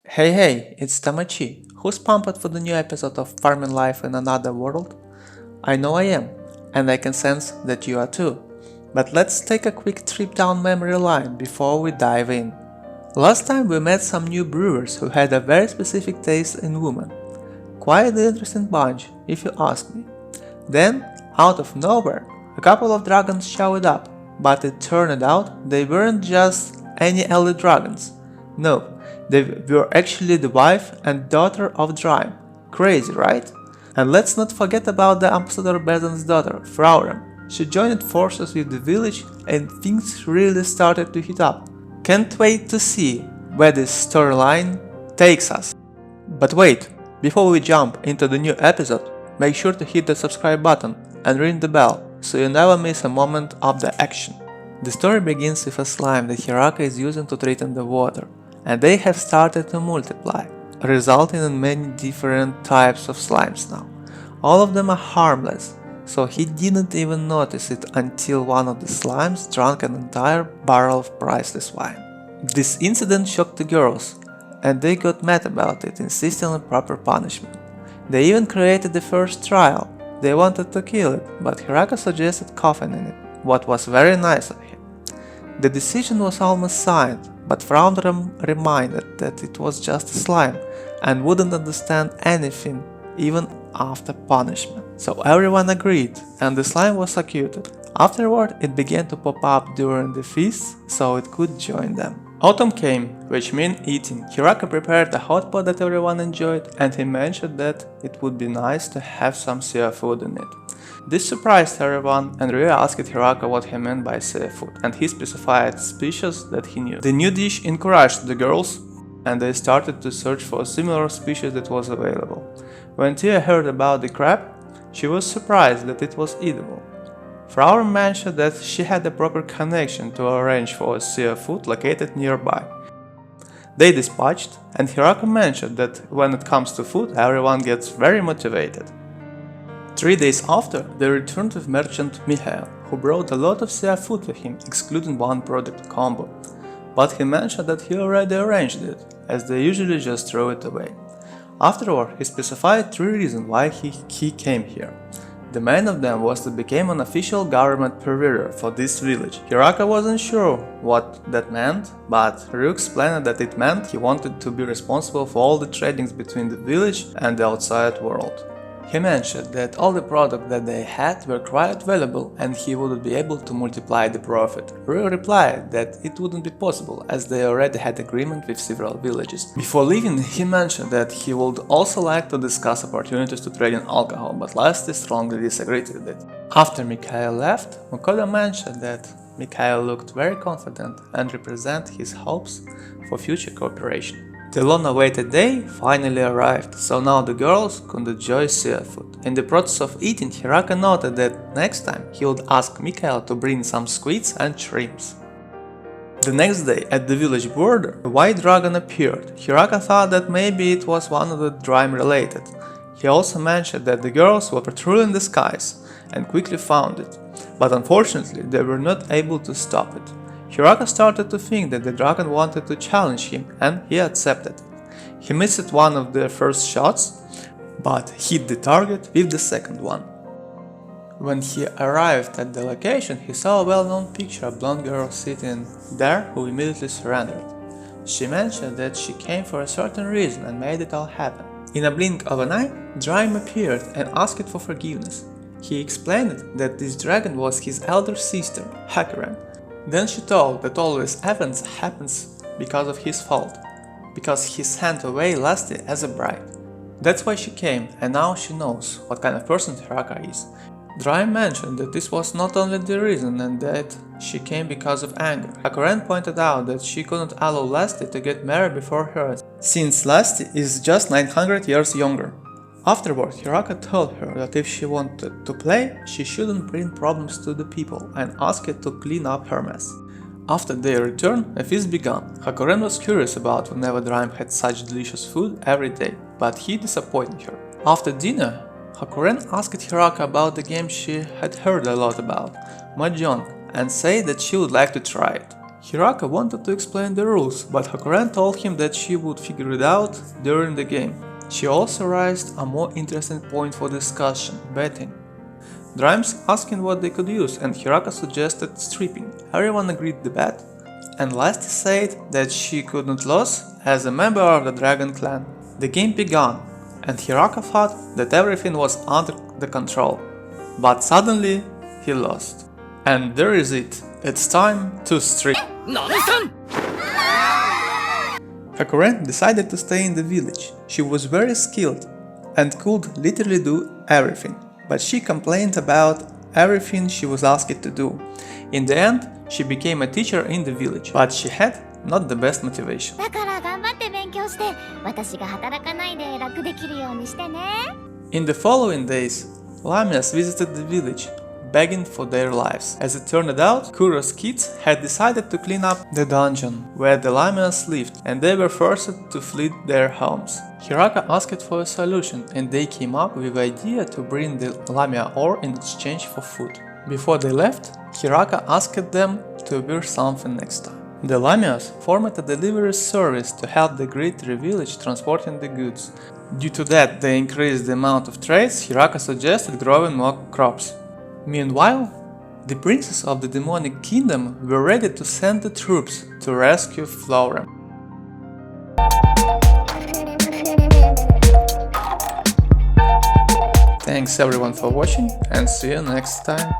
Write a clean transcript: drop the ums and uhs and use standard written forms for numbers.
Hey, it's Tamachi. Who's pumped for the new episode of Farming Life in Another World? I know I am, and I can sense that you are too. But let's take a quick trip down memory lane before we dive in. Last time we met some new brewers who had a very specific taste in women. Quite an interesting bunch, if you ask me. Then, out of nowhere, a couple of dragons showed up, but it turned out they weren't just any elite dragons. No, they were actually the wife and daughter of Drime. Crazy, right? And let's not forget about the Ambassador Bezan's daughter, Harem. She joined forces with the village and things really started to heat up. Can't wait to see where this storyline takes us. But wait, before we jump into the new episode, make sure to hit the subscribe button and ring the bell so you never miss a moment of the action. The story begins with a slime that Hiraka is using to treat in the water, and they have started to multiply, resulting in many different types of slimes now. All of them are harmless, so he didn't even notice it until one of the slimes drank an entire barrel of priceless wine. This incident shocked the girls, and they got mad about it, insisting on proper punishment. They even created the first trial. They wanted to kill it, but Hiraka suggested coughing in it, what was very nice of him. The decision was almost signed, but Frauenram reminded that it was just a slime and wouldn't understand anything even after punishment. So everyone agreed, and the slime was executed. Afterward, it began to pop up during the feast, so it could join them. Autumn came, which meant eating. Hiraka prepared a hot pot that everyone enjoyed, and he mentioned that it would be nice to have some seafood in it. This surprised everyone, and Ryu asked Hiraka what he meant by seafood, and he specified species that he knew. The new dish encouraged the girls, and they started to search for a similar species that was available. When Tia heard about the crab, she was surprised that it was edible. Frau mentioned that she had a proper connection to arrange for seafood located nearby. They dispatched, and Hiraka mentioned that when it comes to food, everyone gets very motivated. 3 days after, they returned with merchant Mikhail, who brought a lot of seafood with him, excluding one product combo. But he mentioned that he already arranged it, as they usually just throw it away. Afterward, he specified 3 reasons why he came here. The main of them was to become an official government purveyor for this village. Hiraka wasn't sure what that meant, but Ryu explained that it meant he wanted to be responsible for all the tradings between the village and the outside world. He mentioned that all the products that they had were quite valuable and he would be able to multiply the profit. Ryu replied that it wouldn't be possible as they already had agreement with several villages. Before leaving, he mentioned that he would also like to discuss opportunities to trade in alcohol, but Lasty strongly disagreed with it. After Mikhail left, Mukoda mentioned that Mikhail looked very confident and represented his hopes for future cooperation. The long-awaited day finally arrived, so now the girls could enjoy seafood. In the process of eating, Hiraka noted that next time he would ask Mikhail to bring some squids and shrimps. The next day, at the village border, a white dragon appeared. Hiraka thought that maybe it was one of the Drime related. He also mentioned that the girls were patrolling the skies and quickly found it, but unfortunately they were not able to stop it. Hiraka started to think that the dragon wanted to challenge him, and he accepted it. He missed one of the first shots, but hit the target with the second one. When he arrived at the location, he saw a well-known picture of a blonde girl sitting there who immediately surrendered. She mentioned that she came for a certain reason and made it all happen. In a blink of an eye, Drime appeared and asked for forgiveness. He explained that this dragon was his elder sister, Harem. Then she told that all these events happens because of his fault, because he sent away Lasty as a bride. That's why she came, and now she knows what kind of person Hiraka is. Drime mentioned that this was not only the reason and that she came because of anger. Hakuren pointed out that she couldn't allow Lasty to get married before her, since Lasty is just 900 years younger. Afterward, Hiraka told her that if she wanted to play, she shouldn't bring problems to the people and asked her to clean up her mess. After their return, a feast began. Hakuren was curious about whenever Drime had such delicious food every day, but he disappointed her. After dinner, Hakuren asked Hiraka about the game she had heard a lot about, Mahjong, and said that she would like to try it. Hiraka wanted to explain the rules, but Hakuren told him that she would figure it out during the game. She also raised a more interesting point for discussion, betting. Dreams asking what they could use, and Hiraka suggested stripping. Everyone agreed the bet, and Lasty said that she could not lose as a member of the Dragon Clan. The game began, and Hiraka thought that everything was under the control. But suddenly, he lost. And there is it. It's time to strip. Hakuren decided to stay in the village. She was very skilled and could literally do everything, but she complained about everything she was asked to do. In the end, she became a teacher in the village, but she had not the best motivation. In the following days, Lamias visited the village, begging for their lives. As it turned out, Kuro's kids had decided to clean up the dungeon where the Lamias lived, and they were forced to flee their homes. Hiraka asked for a solution, and they came up with the idea to bring the Lamia ore in exchange for food. Before they left, Hiraka asked them to wear something next time. The Lamias formed a delivery service to help the Greater Village transporting the goods. Due to that, they increased the amount of trades. Hiraka suggested growing more crops. Meanwhile, the princes of the demonic kingdom were ready to send the troops to rescue Flora. Thanks everyone for watching, and see you next time.